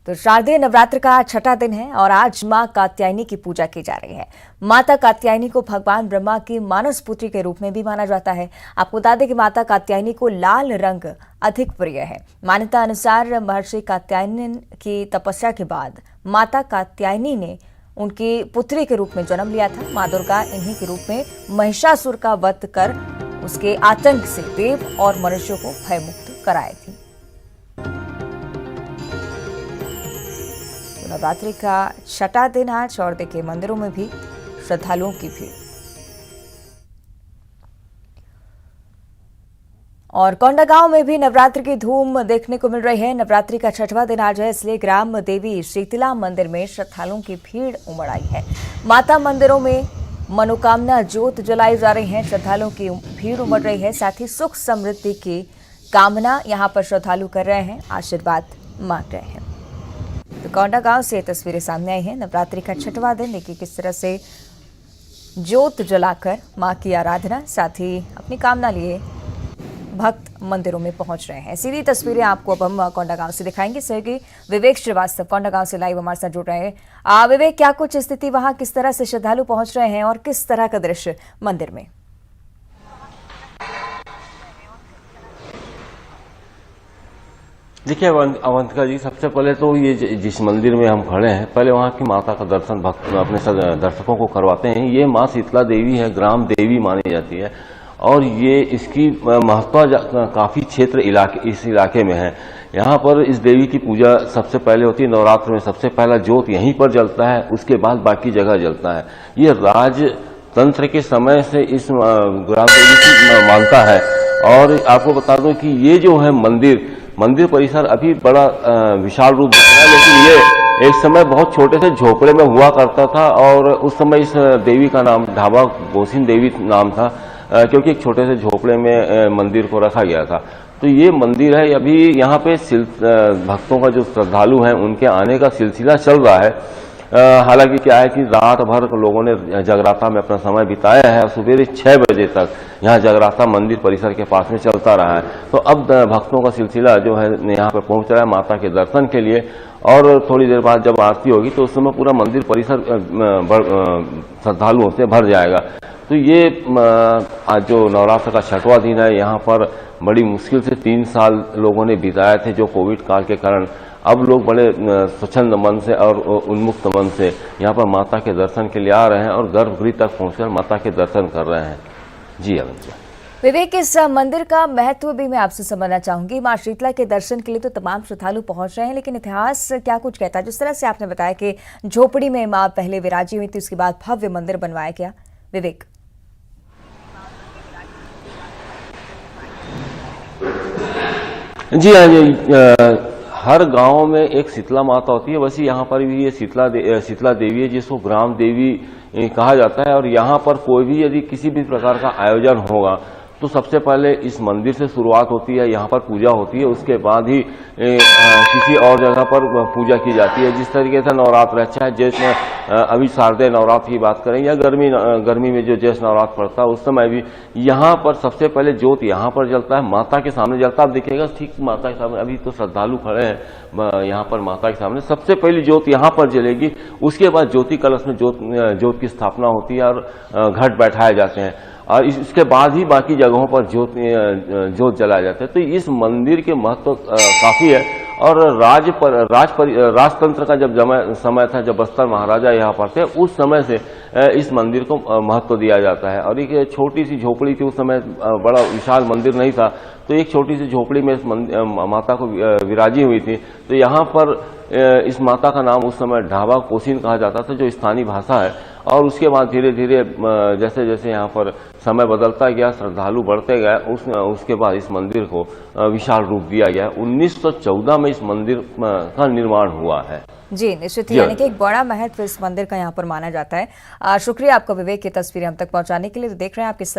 तो शारदीय नवरात्र का छठा दिन है और आज मां कात्यायनी की पूजा की जा रही है। माता कात्यायनी को भगवान ब्रह्मा की मानस पुत्री के रूप में भी माना जाता है। आपको बता दें कि माता कात्यायनी को लाल रंग अधिक प्रिय है। मान्यता अनुसार महर्षि कात्यायन की तपस्या के बाद माता कात्यायनी ने उनकी पुत्री के रूप में जन्म लिया था। मां दुर्गा इन्हीं के रूप में महिषासुर का वध कर उसके आतंक से देव और मनुष्यों को भयमुक्त कराई थी। नवरात्रि का छठा दिन आज और देखिए मंदिरों में भी श्रद्धालुओं की भीड़। और कोंडागांव में भी नवरात्रि की धूम देखने को मिल रही है। नवरात्रि का छठवां दिन आज है, इसलिए ग्राम देवी शीतला मंदिर में श्रद्धालुओं की भीड़ उमड़ आई है। माता मंदिरों में मनोकामना ज्योत जलाई जा रही है। श्रद्धालुओं की भीड़ उमड़ रही है। साथ ही सुख समृद्धि की कामना यहां पर श्रद्धालु कर रहे हैं, आशीर्वाद मांग रहे हैं। तो कोंडागांव से तस्वीरें सामने आई हैं। नवरात्रि का छठवां दिन, देखिए किस तरह से ज्योत जलाकर मां की आराधना, साथ ही अपनी कामना लिए भक्त मंदिरों में पहुंच रहे हैं। सीधी तस्वीरें आपको अब हम कोंडागांव से दिखाएंगे। सहयोगी विवेक श्रीवास्तव कोंडागांव से लाइव हमारे साथ जुड़ रहे हैं। विवेक, क्या कुछ स्थिति वहां, किस तरह से श्रद्धालु पहुंच रहे हैं और किस तरह का दृश्य मंदिर में? देखिए अवंतिका जी, सबसे पहले तो ये जिस मंदिर में हम खड़े हैं, पहले वहाँ की माता का दर्शन भक्त अपने दर्शकों को करवाते हैं। ये माँ शीतला देवी है, ग्राम देवी मानी जाती है और ये इसकी महत्ता काफी क्षेत्र इस इलाके में है। यहाँ पर इस देवी की पूजा सबसे पहले होती है। नवरात्र में सबसे पहला ज्योत यहीं पर जलता है, उसके बाद बाकी जगह जलता है। ये राजतंत्र के समय से इस ग्राम देवी की मानता है। और आपको बता दूं कि ये जो है मंदिर परिसर अभी बड़ा विशाल रूप दिख रहा है, लेकिन ये एक समय बहुत छोटे से झोपड़े में हुआ करता था और उस समय इस देवी का नाम ढाबा गोसिन देवी नाम था, क्योंकि एक छोटे से झोपड़े में मंदिर को रखा गया था। तो ये मंदिर है। अभी यहाँ पे भक्तों का जो श्रद्धालु हैं उनके आने का सिलसिला चल रहा है। हालांकि क्या है कि रात भर लोगों ने जगराता में अपना समय बिताया है और सुबह 6 बजे तक यहाँ जगराता मंदिर परिसर के पास में चलता रहा है। तो अब भक्तों का सिलसिला जो है यहाँ पर पहुंच रहा है माता के दर्शन के लिए। और थोड़ी देर बाद जब आरती होगी तो उस समय पूरा मंदिर परिसर श्रद्धालुओं से भर जाएगा। तो ये आज जो नवरात्र का छठवां दिन है, यहाँ पर बड़ी मुश्किल से 3 साल लोगों ने बिताए थे जो कोविड काल के कारण। अब लोग बड़े स्वच्छंद मन से और उन्मुक्त मन से यहाँ पर माता के दर्शन के लिए आ रहे हैं और गर्भगृह तक पहुंचकर माता के दर्शन कर रहे हैं। जी अवंतिका। विवेक, इस मंदिर का महत्व भी मैं आपसे समझना चाहूंगी। मां शीतला के दर्शन के लिए तो तमाम श्रद्धालु पहुंच रहे हैं, लेकिन इतिहास क्या कुछ कहता है? जिस तरह से आपने बताया कि झोपड़ी में मां पहले विराजी हुई थी, उसके बाद भव्य मंदिर बनवाया गया। विवेक। जी हाँ जी, हर गांव में एक शीतला माता होती है, वैसे यहाँ पर भी ये शीतला देवी है जिसको ग्राम देवी कहा जाता है। और यहाँ पर कोई भी यदि किसी भी प्रकार का आयोजन होगा तो सबसे पहले इस मंदिर से शुरुआत होती है, यहाँ पर पूजा होती है, उसके बाद ही किसी और जगह पर पूजा की जाती है। जिस तरीके से नवरात्र अच्छा है, जैसे अभी शारदीय नवरात्र की बात करें या गर्मी में जो ज्येष्ठ नवरात्र पड़ता है उस समय भी यहाँ पर सबसे पहले ज्योत यहाँ पर जलता है, माता के सामने जलता है। आप देखिएगा ठीक माता के सामने, अभी तो श्रद्धालु खड़े हैं यहाँ पर माता के सामने। सबसे पहली ज्योत यहाँ पर जलेगी, उसके बाद ज्योति कलश में ज्योत की स्थापना होती है और घट बैठाए जाते हैं और इसके बाद ही बाकी जगहों पर ज्योत जलाए जाते हैं। तो इस मंदिर के महत्व काफी है। और राजतंत्र का जब समय था, जब बस्तर महाराजा यहाँ पर थे, उस समय से इस मंदिर को महत्व दिया जाता है। और एक छोटी सी झोपड़ी थी, उस समय बड़ा विशाल मंदिर नहीं था, तो एक छोटी सी झोपड़ी में इस माता को विराजी हुई थी। तो यहाँ पर इस माता का नाम उस समय ढाबा कोसिन कहा जाता था, जो स्थानीय भाषा है। और उसके बाद धीरे धीरे जैसे जैसे यहाँ पर समय बदलता गया, श्रद्धालु बढ़ते गए, उसके बाद इस मंदिर को विशाल रूप दिया गया। 1914 में इस मंदिर का निर्माण हुआ है। जी निश्चित ही, यानी कि एक बड़ा महत्व इस मंदिर का यहाँ पर माना जाता है। शुक्रिया आपका विवेक की तस्वीरें हम तक पहुंचाने के लिए। तो देख रहे हैं आप किस तरह